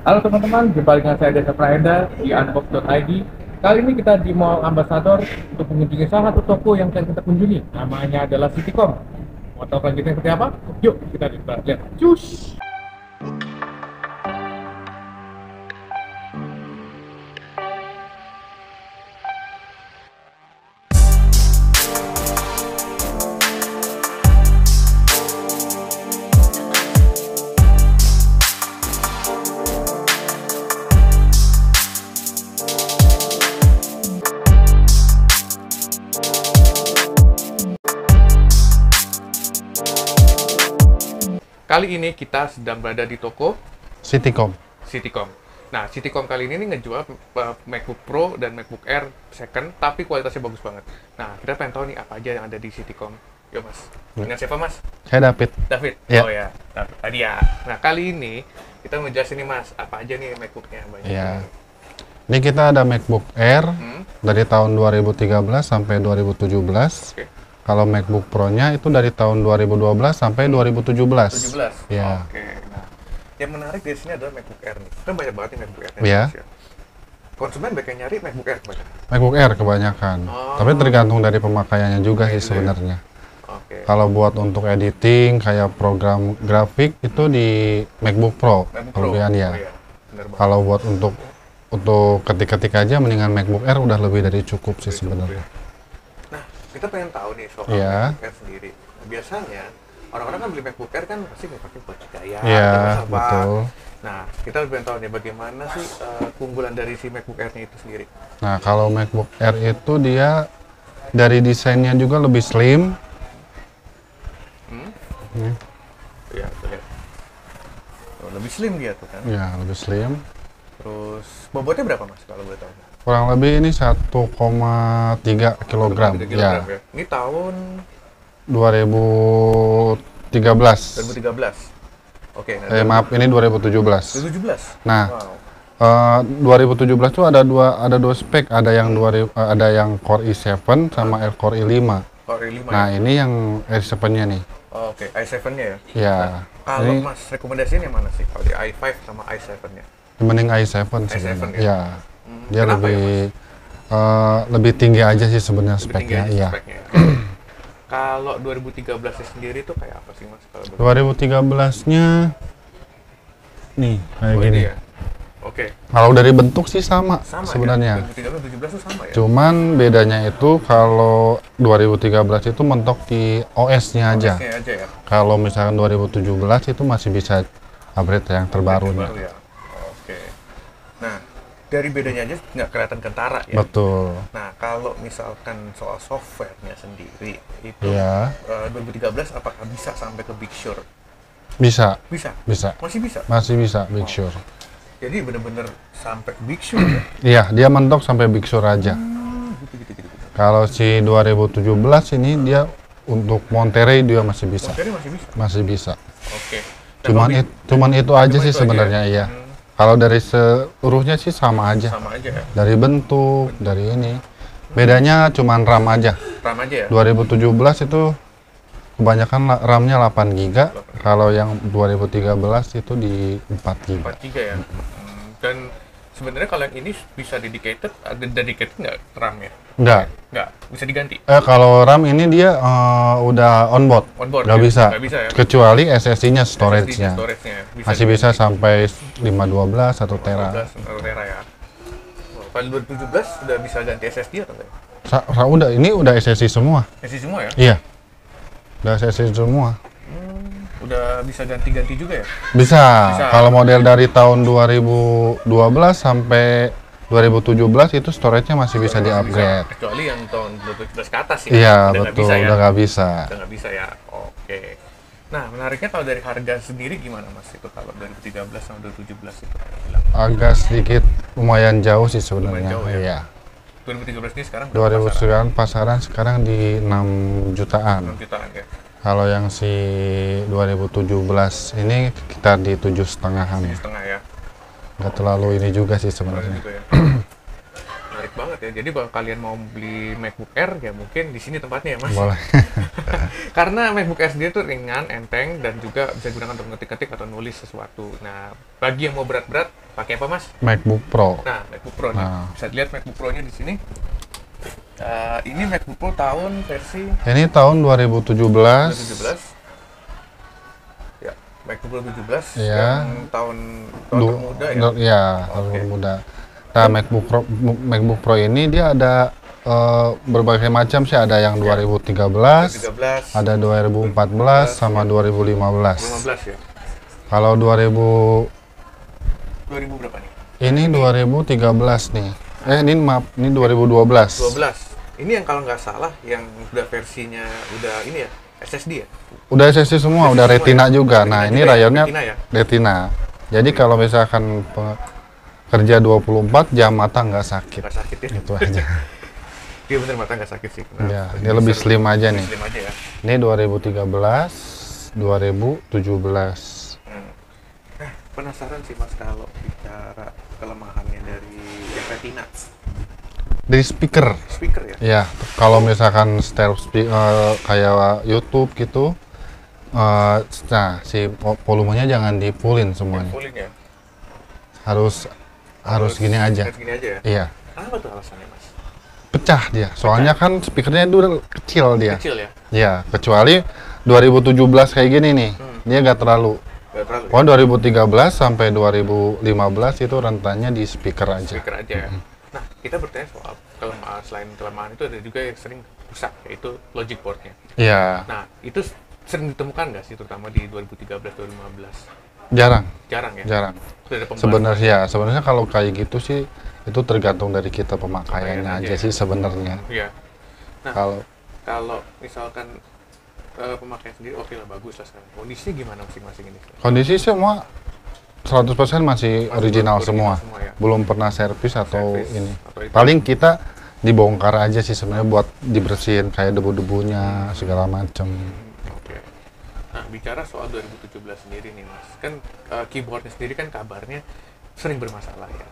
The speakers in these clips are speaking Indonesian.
Halo teman-teman, jumpa dengan saya Desa Praenda di unbox.id. Kali ini kita di Mall Ambassador untuk mengunjungi salah satu toko yang akan kita kunjungi. Namanya adalah Citycom. Mau tahu selanjutnya seperti apa? Yuk kita lihat. Cus! Kali ini kita sedang berada di toko Citycom. Citycom. Nah, Citycom kali ini nih ngejual MacBook Pro dan MacBook Air second, tapi kualitasnya bagus banget. Nah, kita pengen tahu nih apa aja yang ada di Citycom. Yuk, Mas. Dengan siapa, Mas? Saya David. David? Ya. Oh ya, tadi ya. Nah, kali ini kita ngejelasin nih, Mas, apa aja nih MacBook-nya banyak. Ya. Ini kita ada MacBook Air dari tahun 2013 sampai 2017. Oke. Kalau MacBook Pro-nya itu dari tahun 2012 sampai 2017. 17? Ya. Oke. Nah, yang menarik di sini adalah MacBook Air nih. Kan banyak banget nih MacBook Air. Ya. Konsumen banyak yang nyari MacBook Air kebanyakan. MacBook Air kebanyakan. Oh. Tapi tergantung dari pemakaiannya juga Iya sih juga ya. sebenarnya. Oke. Kalau buat untuk editing kayak program grafik itu di MacBook Pro. MacBook Pro. Kelebihan ya. Oh, iya. Bener banget. Kalau buat untuk ketik-ketik aja mendingan MacBook Air udah lebih dari cukup sih sebenarnya. Nah, kita pengen tahu nih soal Iya. MacBook Air sendiri. Biasanya orang-orang kan beli MacBook Air kan pasti mau pakai buat gaya. Iya, atau apa. betul. Nah, kita pengen tahu nih bagaimana sih keunggulan dari si MacBook Air-nya itu sendiri. Nah, kalau MacBook Air itu dia dari desainnya juga lebih slim. Ini, Ya, kita lihat. Oh, lebih slim dia tuh kan. ya, lebih slim. Terus bobotnya berapa, Mas, kalau boleh tahu? Kurang lebih ini 1,3 kilogram. 3 Ya, ya. Ini tahun 2013. 2013. Oke, nah, Maaf, ini 2017. 2017. Nah, Wow. 2017 tuh ada dua spek, ada yang Core i7 sama Core i5. Core i5 Nah, ya. ini yang i7-nya nih. Oh, oke, i7-nya ya. Ya, Kalau ini Mas rekomendasinya yang mana sih? Kalau di i5 sama i7-nya? mending i7 i7 sebenarnya. ya? Ya, dia Kenapa ya, lebih tinggi aja sih sebenarnya Lebih tinggi speknya. aja Iya. speknya ya. Kalau 2013 sendiri tuh kayak apa sih, Mas? Kalau 2013-nya nih kayak Oh, gini. ini ya. Oke, Kalau dari bentuk sih sama, sama sebenarnya. ya. 2013 17 tuh sama ya. Cuman bedanya itu kalau 2013 itu mentok di OS-nya aja. OS-nya aja ya. Kalau misalkan 2017 itu masih bisa upgrade yang terbarunya. Baru ya. Oke. Nah, dari bedanya aja nggak kelihatan kentara ya. Betul. Nah, kalau misalkan soal softwarenya sendiri itu Iya, 2013 apakah bisa sampai ke Big Sur? bisa, Bisa. bisa. Masih bisa. Masih bisa Big Sur. Jadi bener-bener sampai ke Big Sur ya. Iya, dia mentok sampai Big Sur aja. Gitu. Kalau si 2017 ini dia untuk Monterey dia masih bisa. Monterey masih bisa. Masih bisa. Oke. Nah, Cuman itu aja cuma sih itu aja sebenarnya, ya? iya. Kalau dari seluruhnya sih sama aja. Sama aja ya. Dari bentuk, dari ini. Bedanya cuman RAM aja. RAM aja ya. 2017 itu kebanyakan RAM-nya 8 GB. Kalau yang 2013 itu di 4 GB. 43 ya. Dan sebenarnya kalau yang ini bisa dedicated, ada dedicated nggak RAM-nya? Enggak. Nggak, bisa diganti. Kalau RAM ini dia udah onboard. Onboard Nggak ya? bisa. Nggak bisa ya? Kecuali SSD-nya, storage-nya. Storage-nya Masih bisa sampai 512 1 tera. 12 tera ya. Oh, kalau 2017 sudah bisa ganti SSD atau enggak? Ini udah SSD semua. SSD semua ya? Iya. Udah SSD semua. Udah bisa ganti-ganti juga ya? Bisa. Bisa. Kalau model dari tahun 2012 sampai 2017 itu storage-nya masih bisa di-upgrade. Kecuali yang tahun 2017 ke atas ya? Iya, Udah nggak betul. bisa ya? Udah nggak bisa. Udah nggak bisa ya? Oke. Nah, menariknya kalau dari harga sendiri gimana, Mas? Itu kalau 2013 sama 2017 itu bilang. Agak sedikit lumayan jauh sih sebenarnya. Lumayan jauh ya? Iya. 2013 ini sekarang berapa 2009 pasaran sekarang di 6 jutaan. 6 jutaan ya? Kalau yang si 2017 ini kita di 7,5-an ya. Setengah ya? Nggak terlalu ini juga sih Kemarin sebenarnya. gitu ya? Menarik banget ya. Jadi kalau kalian mau beli MacBook Air ya mungkin di sini tempatnya ya, Mas. Boleh. Karena MacBook Air sendiri tuh ringan, enteng, dan juga bisa digunakan untuk ngetik-ngetik atau nulis sesuatu. Nah, bagi yang mau berat-berat Pakai apa, Mas? MacBook Pro. Nah, MacBook Pro nih. Nah. Bisa dilihat MacBook Pro-nya di sini. Ini MacBook Pro tahun versi Ini tahun 2017. 2017. Ya, MacBook Pro 17 Iya. yang tahun termuda ya. Iya, tahun Oke. termuda. Nah, MacBook Pro ini dia ada berbagai macam sih, ada yang 2013, 13, ada 2014 sama 2015. 15 ya. Kalau 2000 berapa nih? ini 2013 nih. Ini maaf, ini 2012. 12. Ini yang kalau nggak salah yang udah versinya udah ini ya, SSD ya. Udah SSD semua, udah semua Retina ya? juga. Retina Nah, ini juga ya? rayonnya Retina ya? Retina. Jadi kalau misalkan kerja 24 jam mata nggak sakit. Nggak sakit ya? Itu aja. Iya bener, mata nggak sakit sih. Ya, dia lebih slim aja nih. Slim aja ya. Ini 2013, 2017. Penasaran sih Mas kalau bicara kelemahannya dari yang Retina. Dari speaker. Speaker ya? Ya, kalau misalkan kayak YouTube gitu, nah si volumenya jangan dipulin semuanya. Fullin ya? Harus gini aja. Harus gini aja ya? Iya, Apa tuh alasannya Mas? pecah dia. Soalnya kan speakernya dulu kecil dia. Kecil ya? Ya, kecuali 2017 kayak gini nih, dia nggak terlalu. Nggak terlalu ya? Pokoknya 2013 sampai 2015 itu rentannya di speaker aja. Speaker aja ya? Nah, kita bertanya soal kelemahan. Selain kelemahan itu ada juga yang sering rusak, yaitu logic board-nya. Iya, Nah, itu sering ditemukan nggak sih, terutama di 2013-2015? jarang, Jarang ya? jarang. Sudah ada pembahasan. Sebenarnya kalau kayak gitu sih itu tergantung dari kita pemakaiannya Pemakaian aja aja sih sebenarnya. Iya. Nah, Kalau kalau misalkan pemakaian sendiri oke lah, bagus lah sekarang. Kondisinya gimana masing-masing ini? kondisi semua 100% masih original semua. ya? Belum pernah servis atau Servis ini. atau itu. Paling kita dibongkar aja sih sebenarnya buat dibersihin kayak debu-debunya segala macem. Oke. Nah, bicara soal 2017 sendiri nih Mas, kan keyboardnya sendiri kan kabarnya sering bermasalah ya.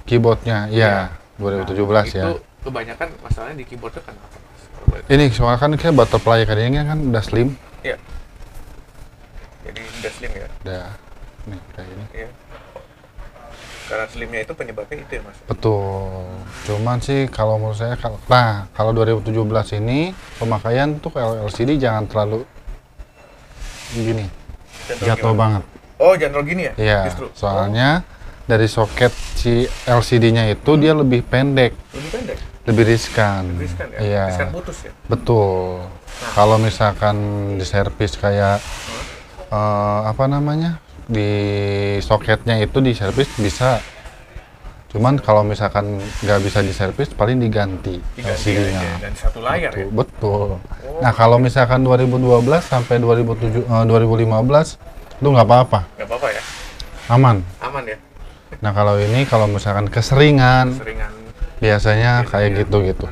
Keyboardnya, ya 2017 ya. Itu kebanyakan masalahnya di keyboardnya kan apa Mas? Kalau boleh tahu. Ini soalnya kan kayak butterfly kayaknya kan udah slim. Iya. Jadi udah slim ya? Udah, nih kayak ini. Iya. Karena slimnya itu penyebabnya itu ya Mas? Betul. Cuman sih kalau menurut saya kalau 2017 ini pemakaian tuh LCD jangan terlalu gini. Jatuh gimana? banget. Oh, jangan gini ya? Iya. Justru. Soalnya dari soket si LCD-nya itu dia lebih pendek, Lebih pendek. lebih riskan. Riskan ya? Iya. Riskan putus ya? Betul. Kalau misalkan di servis kayak apa namanya? Di soketnya itu di servis bisa. Cuman kalau misalkan nggak bisa di servis paling diganti Diganti LCD-nya. aja dan satu layar ya? Betul. Nah, kalau misalkan 2012 sampai 2015 itu nggak apa-apa, Nggak apa-apa ya? aman. Aman ya? Nah, kalau ini kalau misalkan keseringan Seringan. biasanya kayak gitu-gitu.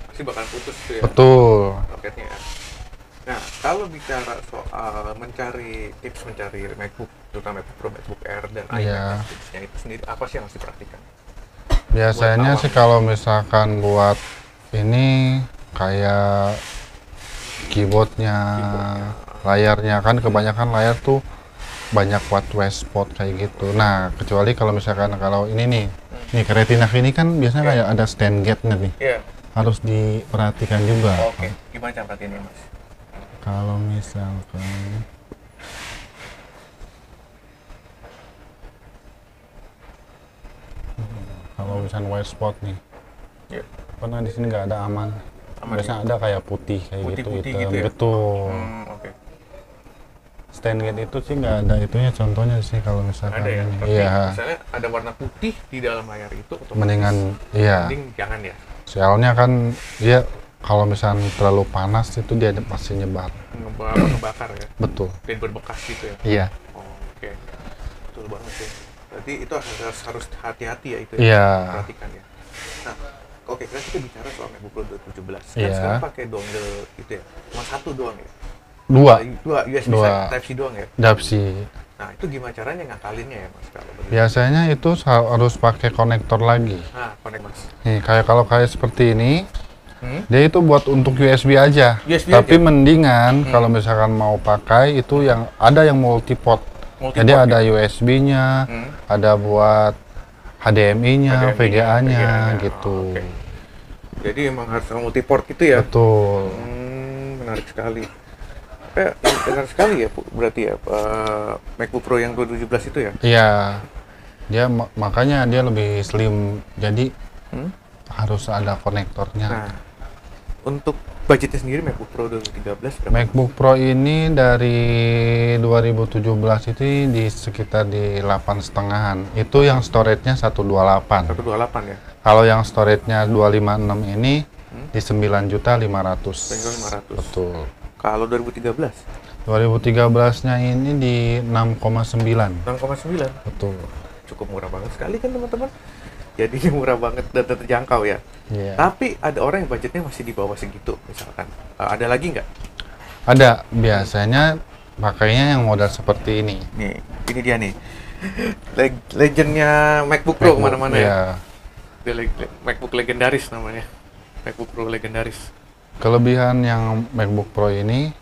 Pasti bakal putus tuh ya? Betul. Roketnya ya? Nah, kalau bicara soal tips mencari MacBook, terutama MacBook Pro, MacBook Air, dan Iya. iMac, tipsnya itu sendiri apa sih yang harus diperhatikan? Biasanya Buat sih kalau misalkan buat ini kayak keyboardnya, layarnya kan kebanyakan layar tuh banyak white spot kayak gitu. Nah, kecuali kalau misalkan kalau ini nih ke Retina ini kan biasanya kayak ada stand gate-nya nih. Iya. Harus diperhatikan juga. Oke, gimana cara perhatiannya Mas? Kalau misalkan white spot nih, Iya. pernah di sini nggak ada aman. Aman Biasanya ada kayak putih kayak Putih-putih hitam. gitu ya? Betul. Oke. Stand gate itu sih nggak ada itunya, contohnya sih kalau misalkan Ada ya? ini. Tapi Iya. misalnya ada warna putih di dalam layar itu, otomatis Mendingan iya. mending jangan ya? Soalnya kan dia kalau misalnya terlalu panas itu dia pasti nyebar. Ngebakar ya? Betul. Dan berbekas gitu ya? Iya. Oh, oke. Betul banget ya. Berarti itu harus hati-hati ya itu Iya. perhatikan ya. Nah, oke, kan kita bicara soal MacBook Pro 2017. Kan Iya. sekarang pakai dongle itu ya. Cuma satu doang ya. Dua. Dua USB Dua. Type C doang ya. Dapsi. Nah, itu gimana caranya ngakalinnya ya, Mas, kalau begitu? Biasanya itu harus pakai konektor lagi. Nah, connect Mas. Nih, kalau seperti ini, Hmm? dia itu buat untuk USB aja. USB Tapi aja? mendingan kalau misalkan mau pakai itu yang ada yang multiport. Jadi ada USB-nya, ada buat HDMI-nya, VGA-nya gitu. Oke. Jadi emang harus multiport gitu ya? Betul. Menarik sekali. Benar sekali ya, berarti ya, MacBook Pro yang 2017 itu ya? Iya. Dia makanya dia lebih slim. Jadi harus ada konektornya. Nah, untuk budgetnya sendiri MacBook Pro 2013 berapa? MacBook Pro ini dari 2017 itu di sekitar di 8,5-an. Itu yang storage-nya 128. 128 ya? Kalau yang storage-nya 256 ini di 9.500.000. 9.500.000. Betul. Kalau 2013? 2013-nya ini di 6,9. 6,9? Betul. Cukup murah banget sekali kan teman-teman? Jadinya murah banget dan terjangkau ya. Iya. Tapi ada orang yang budgetnya masih di bawah segitu misalkan. Ada lagi nggak? Ada. Biasanya pakainya yang model seperti ini. Nih, ini dia nih. Legendnya MacBook Pro kemana-mana ya. Iya. Dia MacBook legendaris namanya. MacBook Pro legendaris. Kelebihan yang MacBook Pro ini,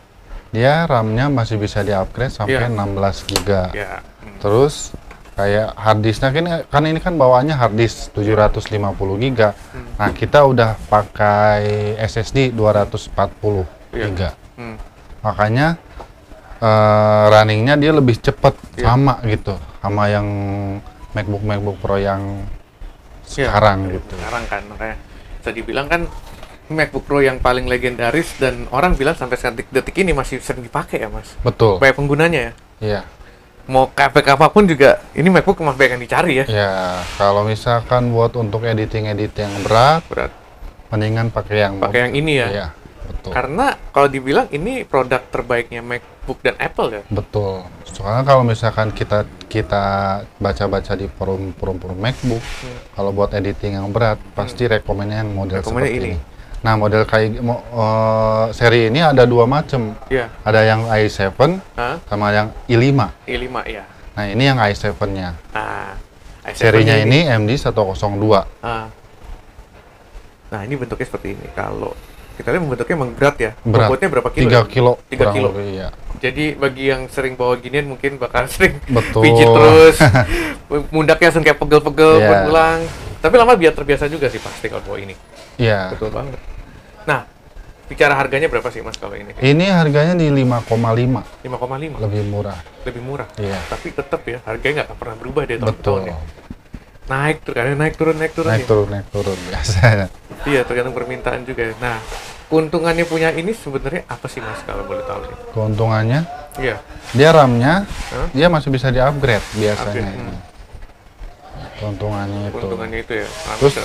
dia RAM-nya masih bisa di-upgrade sampai 16 GB. Ya. Terus kayak hard disknya kan ini kan bawaannya hard disk 750 GB. Nah, kita udah pakai SSD 240 GB. Makanya runningnya dia lebih cepat sama gitu sama yang MacBook Pro yang sekarang gitu. Sekarang kan makanya bisa dibilang kan MacBook Pro yang paling legendaris dan orang bilang sampai detik ini masih sering dipakai ya Mas. Betul. Banyak penggunanya ya. Iya. Mau capek apapun juga ini MacBook masih banyak yang dicari ya. Ya, kalau misalkan buat untuk editing yang berat, mendingan pakai yang ini ya. Iya, betul. Karena kalau dibilang ini produk terbaiknya MacBook dan Apple ya. Betul. Soalnya kalau misalkan kita baca-baca di forum MacBook, kalau buat editing yang berat, pasti rekomennya yang model seperti ini. Nah, model kayak seri ini ada dua macam. Iya. Ada yang i7 sama yang i5. i5 ya. Nah, ini yang i7-nya. i7 serinya ini MD102. Nah, ini bentuknya seperti ini. Kalau kita lihat bentuknya emang berat ya. Berat. Bobotnya berapa kilo? 3 kilo. 3 kilo. Iya. Jadi bagi yang sering bawa ginian mungkin bakal sering Betul. pijit terus. Pundaknya langsung kayak pegel-pegel berulang. Tapi lama biar terbiasa juga sih pasti kalau bawa ini. Iya. Betul banget. Nah, bicara harganya berapa sih Mas kalau ini? Ini harganya di 5,5. 5,5. Lebih murah. Lebih murah. Iya. Tapi tetap ya harganya nggak pernah berubah dari tahun ke Betul. tahun ya. Naik turun Naik turun biasanya. Iya, tergantung permintaan juga. Nah, keuntungannya punya ini sebenarnya apa sih Mas kalau boleh tahu nih? Keuntungannya? Iya. Dia RAM-nya dia masih bisa di-upgrade biasanya. Keuntungannya itu ya. Terus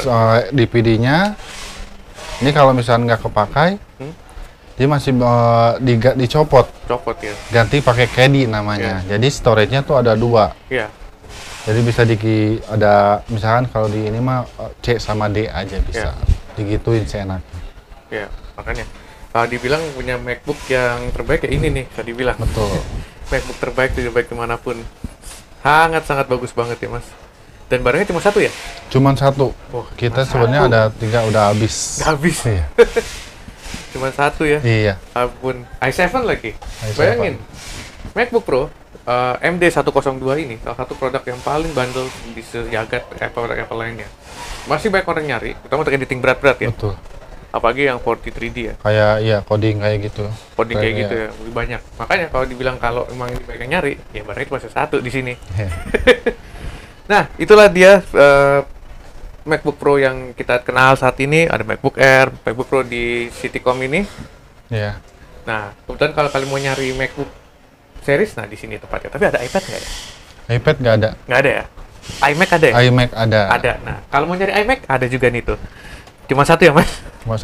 DPD-nya ini kalau misalnya nggak kepakai, dia masih dicopot. Copot ya. Ganti pakai caddy namanya. Jadi storage-nya tuh ada 2. Iya. Jadi bisa ada misalkan kalau di ini mah C sama D aja bisa. Digituin seenaknya. Iya, makanya kalau dibilang punya MacBook yang terbaik ya ini nih, kalau dibilang. Betul. MacBook terbaik dimanapun. Sangat bagus banget ya Mas. Dan barangnya cuma satu ya? Cuman satu. Kita sebenarnya ada 3 udah habis. Habis. Iya. Cuma satu ya? Iya. Ampun. i7 lagi. i7. Bayangin. MacBook Pro MD102 ini salah satu produk yang paling bandel di sejagat Apple lainnya. Masih banyak orang nyari, terutama untuk editing berat-berat ya. Betul. Apalagi yang 43D ya. Kayak coding kayak gitu. Coding kayak gitu ya, lebih banyak. Makanya kalau dibilang kalau emang ini banyak yang nyari, ya barangnya cuma satu di sini. Nah, itulah dia MacBook Pro yang kita kenal saat ini. Ada MacBook Air, MacBook Pro di Citycom ini. Iya. Nah, kebetulan kalau kalian mau nyari MacBook series, nah di sini tepatnya. Tapi ada iPad nggak ya? iPad nggak ada. Nggak ada ya? iMac ada ya? iMac ada. Ada. Nah, kalau mau nyari iMac, ada juga nih tuh. Cuma satu ya, Mas?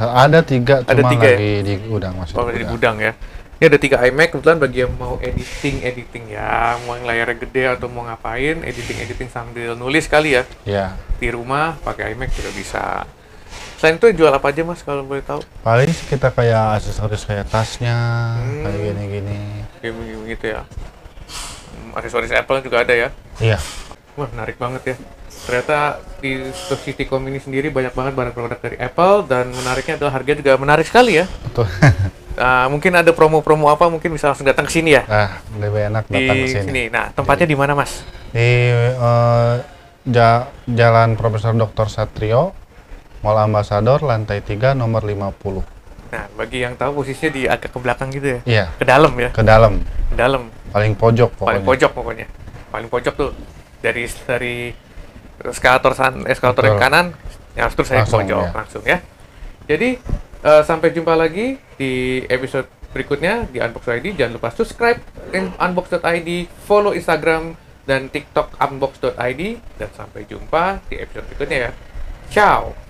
Ada 3, ada cuma 3 lagi di gudang masih. Di gudang ya. Ini ada 3 iMac, kebetulan bagi yang mau editing ya, mau yang layarnya gede atau mau ngapain, editing sambil nulis kali ya. Iya. Di rumah pakai iMac juga bisa. Selain itu jual apa aja Mas kalau boleh tahu? Paling kita kayak aksesoris kayak tasnya, kayak gini-gini. Game gitu ya. Aksesoris Apple juga ada ya. Iya. Wah, menarik banget ya. Ternyata di Citycom ini sendiri banyak banget barang produk dari Apple dan menariknya adalah harga juga menarik sekali ya. Betul. Mungkin ada promo-promo apa, mungkin bisa langsung datang ke sini ya. Lebih enak datang ke Di sini. sini. Nah, tempatnya di mana, Mas? Di Jalan Profesor Dr. Satrio, Mall Ambassador, lantai 3, nomor 50. Nah, bagi yang tahu posisinya di agak ke belakang gitu ya. Iya, Ke dalam ya. ke dalam. Ke dalam. Paling pojok pokoknya. Paling pojok pokoknya. Paling pojok tuh. Dari eskalator yang Betul. kanan, yang terus saya ke Langsung, pojok ya. langsung ya. Jadi sampai jumpa lagi di episode berikutnya di Unbox.id. Jangan lupa subscribe Unbox.id, follow Instagram dan TikTok Unbox.id, dan sampai jumpa di episode berikutnya ya. Ciao.